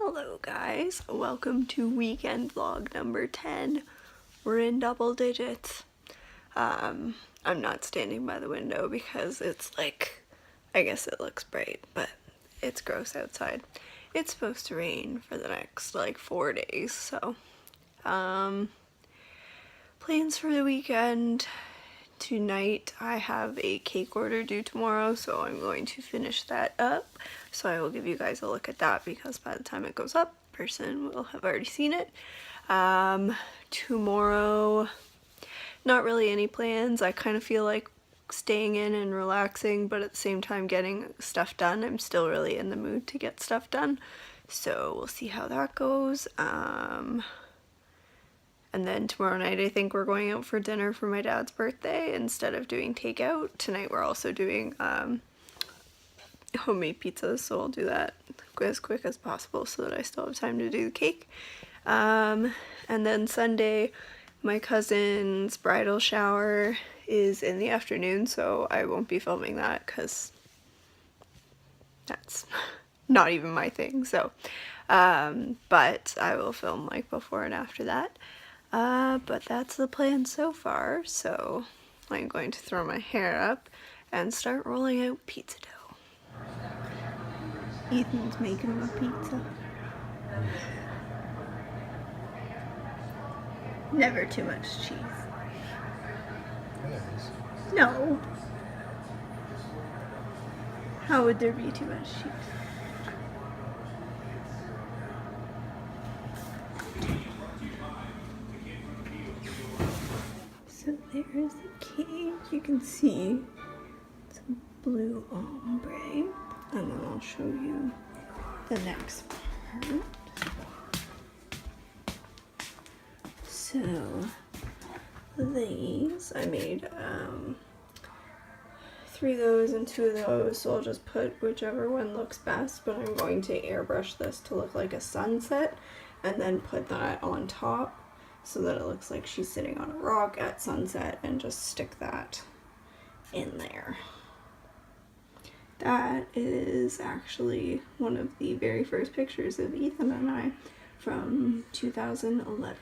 Hello guys, welcome to weekend vlog number 10. We're in double digits. I'm not standing by the window because it's like, I guess it looks bright, but it's gross outside. It's supposed to rain for the next like 4 days, so plans for the weekend. Tonight I have a cake order due tomorrow, so I'm going to finish that up. So I will give you guys a look at that because by the time it goes up, person will have already seen it. Tomorrow, not really any plans. I kind of feel like staying in and relaxing, but at the same time getting stuff done. I'm still really in the mood to get stuff done, so we'll see how that goes. And then tomorrow night I think we're going out for dinner for my dad's birthday instead of doing takeout. Tonight we're also doing homemade pizzas, so I'll do that as quick as possible so that I still have time to do the cake. And then Sunday, my cousin's bridal shower is in the afternoon, so I won't be filming that because that's not even my thing. So, but I will film like before and after that. But that's the plan so far, so I'm going to throw my hair up and start rolling out pizza dough. Ethan's making a pizza. Never too much cheese. No. How would there be too much cheese? So there's the cake. You can see some blue ombre, and then I'll show you the next part. So these, I made 3 of those and 2 of those, so I'll just put whichever one looks best, but I'm going to airbrush this to look like a sunset and then put that on top so that it looks like she's sitting on a rock at sunset, and just stick that in there. That is actually one of the very first pictures of Ethan and I from 2011.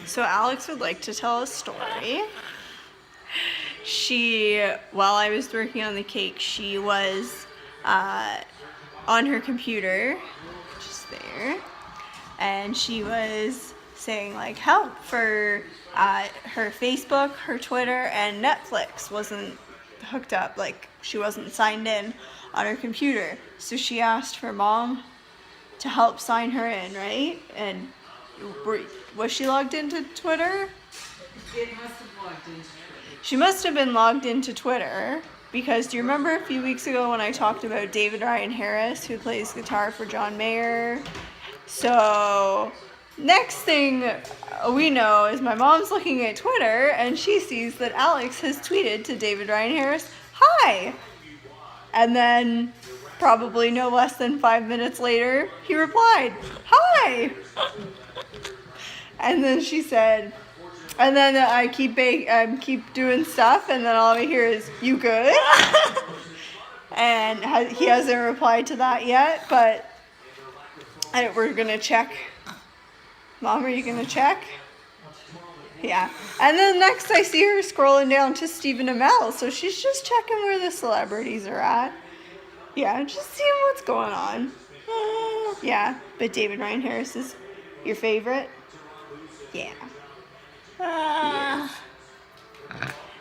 So Alex would like to tell a story. While I was working on the cake, she was on her computer, just there, and she was saying like help for her Facebook, her Twitter, and Netflix wasn't hooked up, like she wasn't signed in on her computer. So she asked her mom to help sign her in, right? And was she logged into Twitter? She must have been logged into Twitter, because do you remember a few weeks ago when I talked about David Ryan Harris, who plays guitar for John Mayer? So next thing we know is my mom's looking at Twitter and she sees that Alex has tweeted to David Ryan Harris, "Hi!" And then probably no less than 5 minutes later, he replied, "Hi!" And then she said, and then I keep doing stuff, and then all I hear is, "You good?" And he hasn't replied to that yet, but we're gonna check. Mom, are you gonna check? Yeah. And then next I see her scrolling down to Stephen Amell, so she's just checking where the celebrities are at. Yeah, just seeing what's going on. Yeah, but David Ryan Harris is your favorite? Yeah.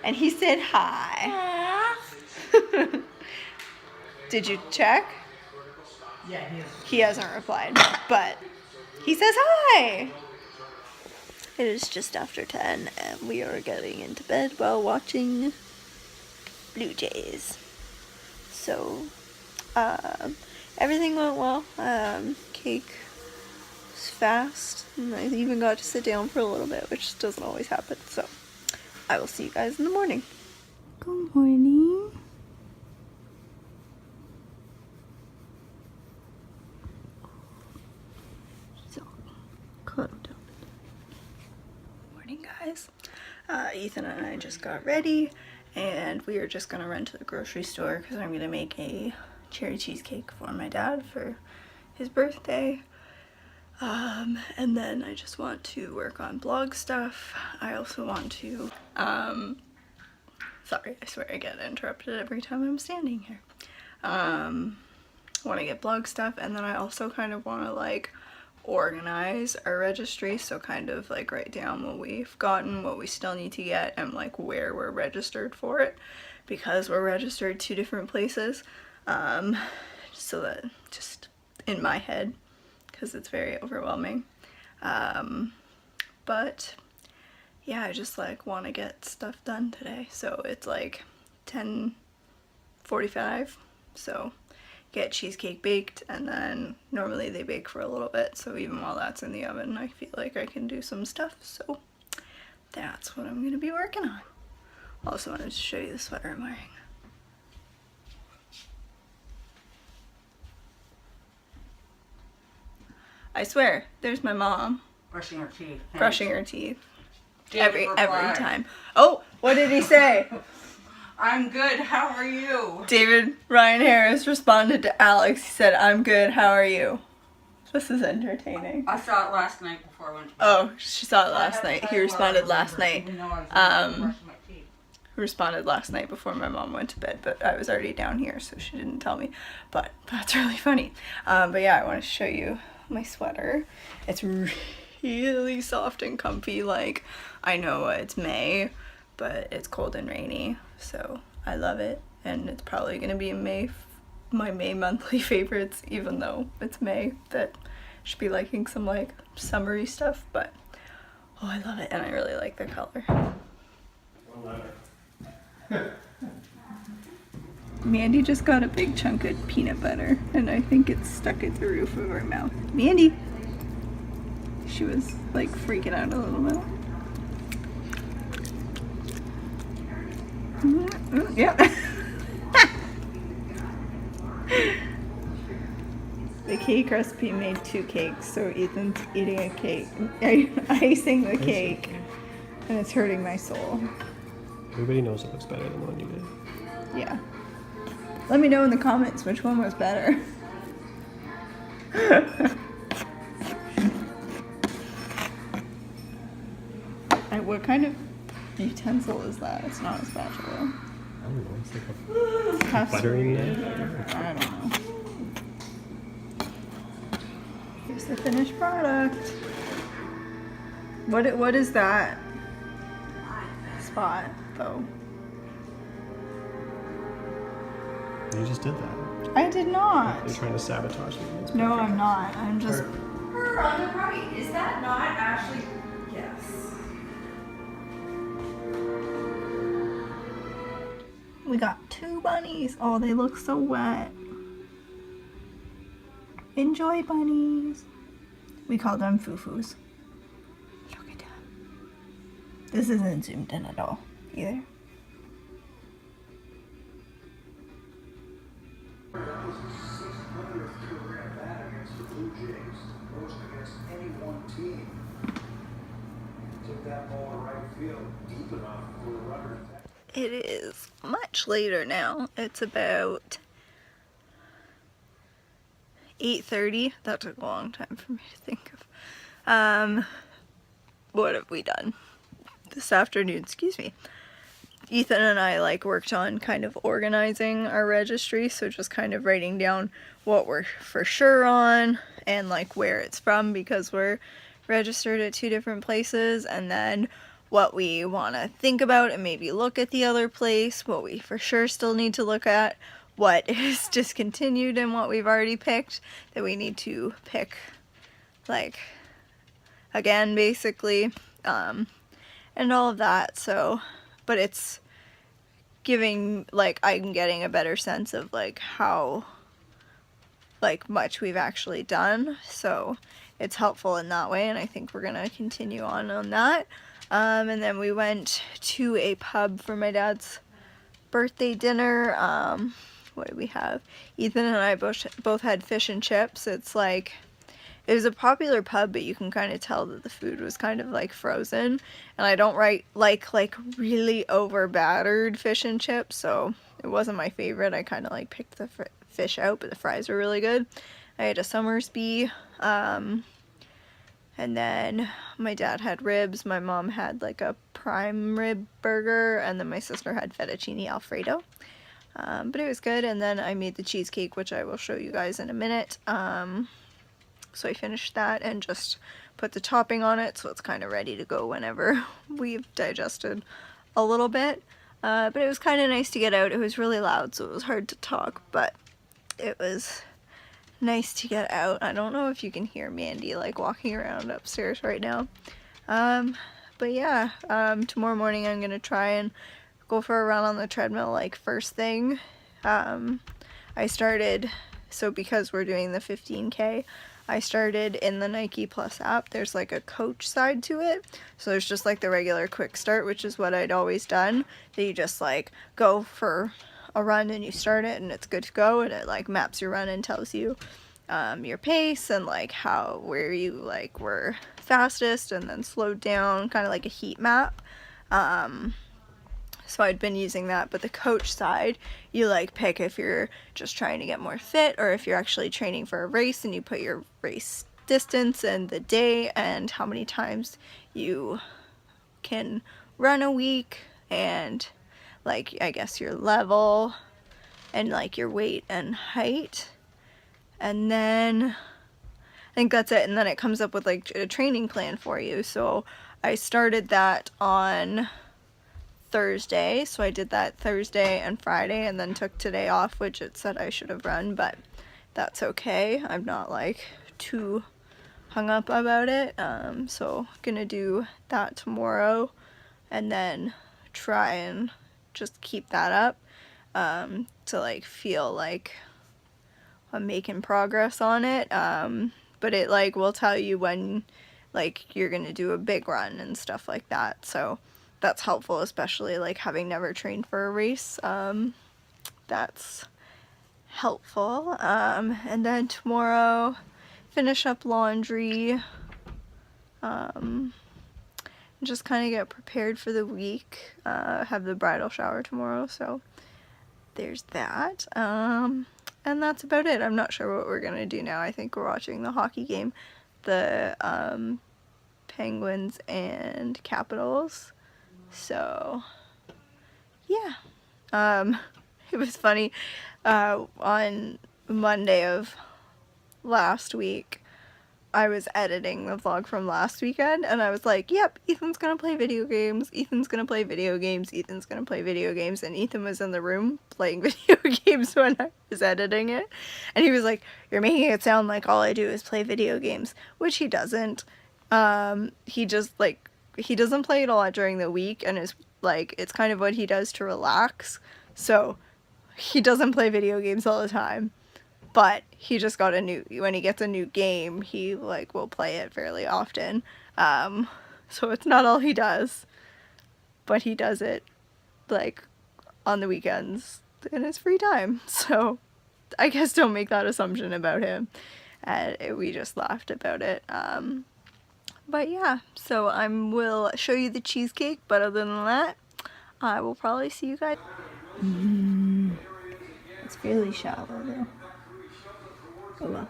And he said hi. Did you check? Yeah, he hasn't replied, but he says hi. It is just after 10 and we are getting into bed while watching Blue Jays. So, everything went well. Cake was fast, and I even got to sit down for a little bit, which doesn't always happen. So, I will see you guys in the morning. Good morning. So, cuddled up. Morning, guys. Ethan and I just got ready, and we are just gonna run to the grocery store because I'm gonna make a cherry cheesecake for my dad for his birthday. And then I just want to work on blog stuff. I also want to, sorry, I swear I get interrupted every time I'm standing here. Want to get blog stuff, and then I also kind of want to like organize our registry, so kind of like write down what we've gotten, what we still need to get, and like where we're registered for it, because we're registered 2 different places. So that just in my head, because it's very overwhelming. But yeah, I just like want to get stuff done today. So it's like 10:45, so get cheesecake baked, and then normally they bake for a little bit, so even while that's in the oven I feel like I can do some stuff. So that's what I'm gonna be working on. Also wanted to show you the sweater I'm wearing. I swear, there's my mom. Brushing her teeth. Brushing her teeth. Every time. Oh, what did he say? I'm good, how are you? David Ryan Harris responded to Alex. He said, I'm good, how are you? This is entertaining. I saw it last night before I went to bed. Oh, she saw it last night. He responded last night. He responded last night before my mom went to bed, but I was already down here, so she didn't tell me. But that's really funny. But yeah, I want to show you my sweater. It's really soft and comfy. Like, I know it's May, but it's cold and rainy, so I love it. And it's probably gonna be my May monthly favorites, even though it's May. That should be liking some like summery stuff, but oh, I love it, and I really like the color. Mandy just got a big chunk of peanut butter, and I think it's stuck at the roof of her mouth. Mandy! She was like freaking out a little bit. Yep. The cake recipe made 2 cakes, so Ethan's eating a cake, icing the cake, and it's hurting my soul. Everybody knows it looks better than the one you did. Yeah. Let me know in the comments which one was better. What kind of utensil is that? It's not a spatula. I don't know. It's like a buttering knife. I don't know. Here's the finished product. What is that spot though? You just did that. I did not. You're trying to sabotage me. No, I'm not. I'm just. Her on the right. Is that not actually? Yes. We got 2 bunnies. Oh, they look so wet. Enjoy, bunnies. We call them foo-foos. Look at that. This isn't zoomed in at all, either. It is much later now. It's about 8:30. That took a long time for me to think of. What have we done? this afternoon, excuse me, Ethan and I like worked on kind of organizing our registry, so just kind of writing down what we're for sure on and like where it's from, because we're registered at 2 different places, and then what we want to think about and maybe look at the other place, what we for sure still need to look at, what is discontinued and what we've already picked that we need to pick like again basically, and all of that. So but it's giving, like, I'm getting a better sense of like how like much we've actually done, so it's helpful in that way, and I think we're gonna continue on that. And then we went to a pub for my dad's birthday dinner. What did we have? Ethan and I both had fish and chips. It's like, it was a popular pub, but you can kind of tell that the food was kind of like frozen, and I don't like really over battered fish and chips, so it wasn't my favorite. I kind of like picked the fish out, but the fries were really good. I had a Summersby, and then my dad had ribs, my mom had like a prime rib burger, and then my sister had fettuccine alfredo. But it was good, and then I made the cheesecake, which I will show you guys in a minute. So I finished that and just put the topping on it, so it's kind of ready to go whenever we've digested a little bit. But it was kind of nice to get out. It was really loud, so it was hard to talk, but it was nice to get out. I don't know if you can hear Mandy like walking around upstairs right now. But yeah, tomorrow morning I'm gonna try and go for a run on the treadmill like first thing. I started, so because we're doing the 15K, I started in the Nike Plus app. There's like a coach side to it. So there's just like the regular quick start, which is what I'd always done. That you just like go for a run and you start it and it's good to go, and it like maps your run and tells you your pace and like where you like were fastest and then slowed down, kind of like a heat map. So I'd been using that, but the coach side, you like pick if you're just trying to get more fit or if you're actually training for a race, and you put your race distance and the day and how many times you can run a week, and like I guess your level and like your weight and height, and then I think that's it, and then it comes up with like a training plan for you. So I started that on Thursday, so I did that Thursday and Friday, and then took today off, which it said I should have run, but that's okay. I'm not like too hung up about it. So gonna do that tomorrow and then try and just keep that up, to like feel like I'm making progress on it. But it like will tell you when like you're gonna do a big run and stuff like that, so that's helpful, especially like having never trained for a race. That's helpful. And then tomorrow finish up laundry, just kind of get prepared for the week. Have the bridal shower tomorrow, so there's that. And that's about it. I'm not sure what we're gonna do now. I think we're watching the hockey game, the Penguins and Capitals. So yeah, it was funny, on Monday of last week I was editing the vlog from last weekend, and I was like, yep, Ethan's gonna play video games, Ethan's gonna play video games, Ethan's gonna play video games, and Ethan was in the room playing video games when I was editing it, and he was like, you're making it sound like all I do is play video games, which he doesn't. He just like, he doesn't play it a lot during the week, and is like, it's kind of what he does to relax, so he doesn't play video games all the time, but he just got when he gets a new game, he like will play it fairly often. So it's not all he does, but he does it like on the weekends in his free time, so I guess don't make that assumption about him. And we just laughed about it. But yeah, so I will show you the cheesecake, but other than that, I will probably see you guys. It's fairly shallow though. Oh well,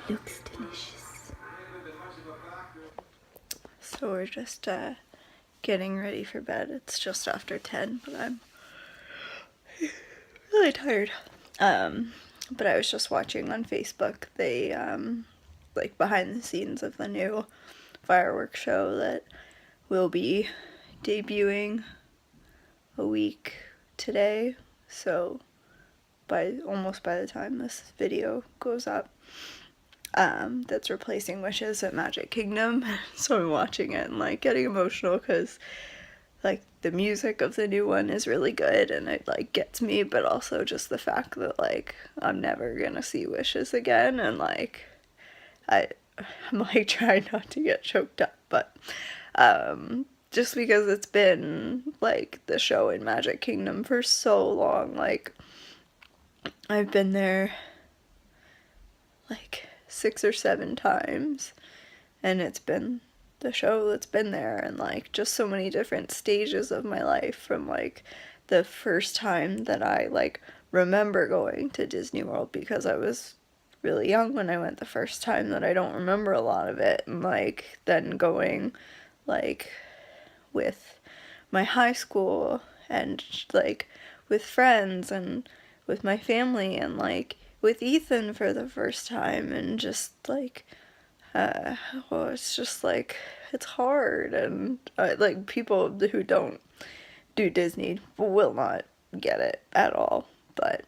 looks delicious. So we're just getting ready for bed. It's just after 10, but I'm really tired. But I was just watching on Facebook, they, like, behind the scenes of the new fireworks show that will be debuting a week today, so almost by the time this video goes up, that's replacing Wishes at Magic Kingdom. So I'm watching it and, like, getting emotional because, like, the music of the new one is really good and it, like, gets me, but also just the fact that, like, I'm never gonna see Wishes again, and, like, I'm, like, trying not to get choked up, but just because it's been, like, the show in Magic Kingdom for so long. Like, I've been there, like, 6 or 7 times, and it's been the show that's been there, and, like, just so many different stages of my life, from, like, the first time that I, like, remember going to Disney World, because I was really young when I went the first time, that I don't remember a lot of it, and, like, then going, like, with my high school, and, like, with friends, and with my family, and, like, with Ethan for the first time, and just, like, well, it's just, like, it's hard, and, like, people who don't do Disney will not get it at all, but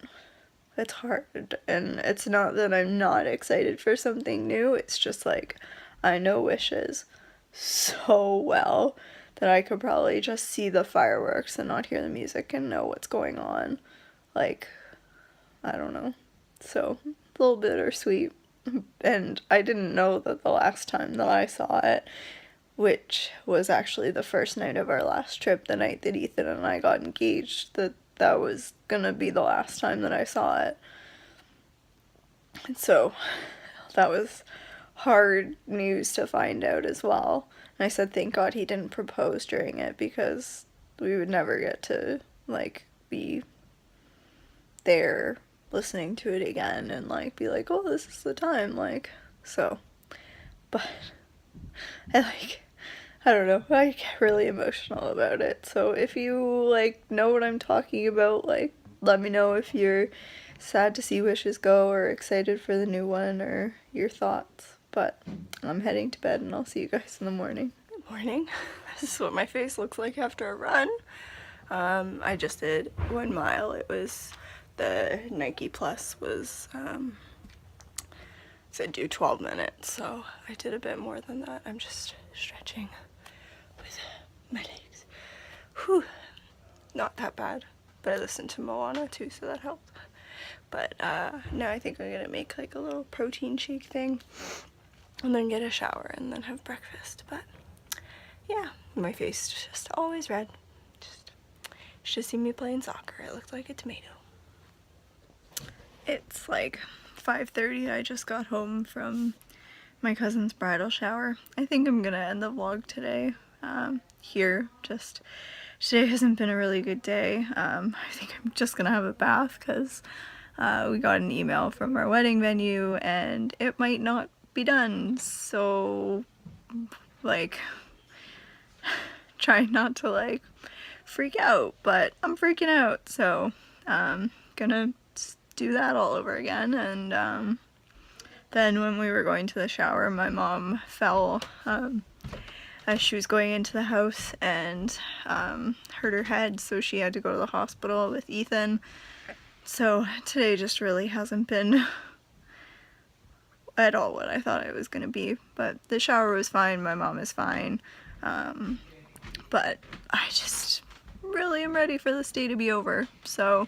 it's hard, and it's not that I'm not excited for something new, it's just, like, I know Wishes so well that I could probably just see the fireworks and not hear the music and know what's going on, like, I don't know, so, a little bittersweet. And I didn't know that the last time that I saw it, which was actually the first night of our last trip, the night that Ethan and I got engaged, that was gonna be the last time that I saw it. And so that was hard news to find out as well. And I said, thank God he didn't propose during it, because we would never get to, like, be there listening to it again and, like, be like, oh, this is the time, like, so, but I don't know, I get really emotional about it, so if you, like, know what I'm talking about, like, let me know if you're sad to see Wishes go, or excited for the new one, or your thoughts, but I'm heading to bed, and I'll see you guys in the morning. Good morning. This is what my face looks like after a run. I just did 1 mile. It was the Nike Plus was said do 12 minutes, so I did a bit more than that. I'm just stretching with my legs. Whew, not that bad, but I listened to Moana too, so that helped. But now I think I'm gonna make, like, a little protein shake thing, and then get a shower, and then have breakfast. But yeah, my face is just always red. You should see me playing soccer. It looked like a tomato. It's like 5:30. I just got home from my cousin's bridal shower. I think I'm gonna end the vlog today here. Just today hasn't been a really good day. I think I'm just gonna have a bath because we got an email from our wedding venue and it might not be done. So, like, trying not to, like, freak out, but I'm freaking out. So gonna do that all over again. And then when we were going to the shower, my mom fell as she was going into the house and hurt her head, so she had to go to the hospital with Ethan. So today just really hasn't been at all what I thought it was gonna be, but the shower was fine, my mom is fine, but I just really am ready for this day to be over. So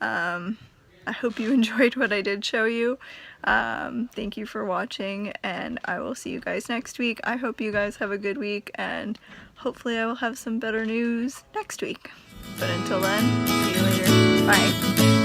I hope you enjoyed what I did show you. Thank you for watching, and I will see you guys next week. I hope you guys have a good week, and hopefully I will have some better news next week. But until then, see you later. Bye.